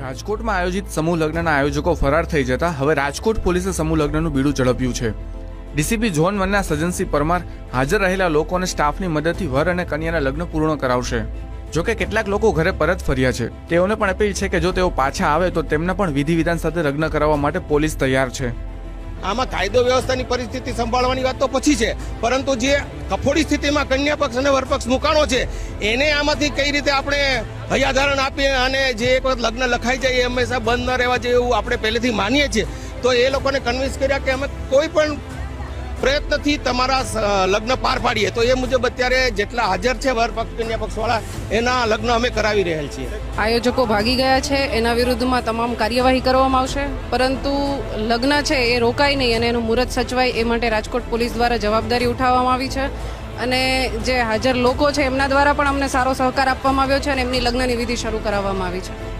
રાજકોટમાં આયોજિત સમૂહ લગ્નના આયોજકો ફરાર થઈ જતા હવે રાજકોટ પોલીસે સમૂહ લગ્નનું બીડું ઝડપ્યું છે। ડીસીપી ઝોન 1ના સજનસિંહ પરમાર હાજર રહેલા લોકો અને સ્ટાફની મદદથી વર અને કન્યાના લગ્ન પૂર્ણ કરાવશે। જોકે કેટલાક લોકો ઘરે પરત ફર્યા છે। તેઓને પણ અપીલ છે કે જો તેઓ પાછા આવે તો તેમને પણ વિધિ વિધાન સાથે લગ્ન કરાવવા માટે પોલીસ તૈયાર છે। આમાં કાયદો વ્યવસ્થાની પરિસ્થિતિ સંભાળવાની વાત તો પછી છે, પરંતુ જે કફોડી સ્થિતિમાં કન્યા પક્ષ અને વરપક્ષ મુકાણો છે એને આમાંથી કઈ રીતે આપણે હૈયાધારણ આપીએ અને જે એક વખત લગ્ન લખાઈ જાય એ હંમેશા બંધ ન રહેવા જોઈએ એવું આપણે પહેલેથી માનીએ છીએ। તો એ લોકોને કન્વિન્સ કર્યા કે અમે કોઈ પણ પ્રયત્નથી તમારા લગ્ન પાર પાડીએ, તો એ મુજબ અત્યારે જેટલા હાજર છે વર પક્ષ કન્યા પક્ષવાળા એના લગ્ન અમે કરાવી રહ્યા છીએ। આયોજકો ભાગી ગયા છે, એના વિરુદ્ધમાં તમામ કાર્યવાહી કરવામાં આવશે, પરંતુ લગ્ન છે એ રોકાય નહીં અને એનું મુહૂર્ત સચવાય એ માટે રાજકોટ પોલીસ દ્વારા જવાબદારી ઉઠાવવામાં આવી છે અને જે હાજર લોકો છે એમના દ્વારા પણ અમને સારો સહકાર આપવામાં આવ્યો છે અને એમની લગ્નની વિધિ શરૂ કરાવવામાં આવી છે।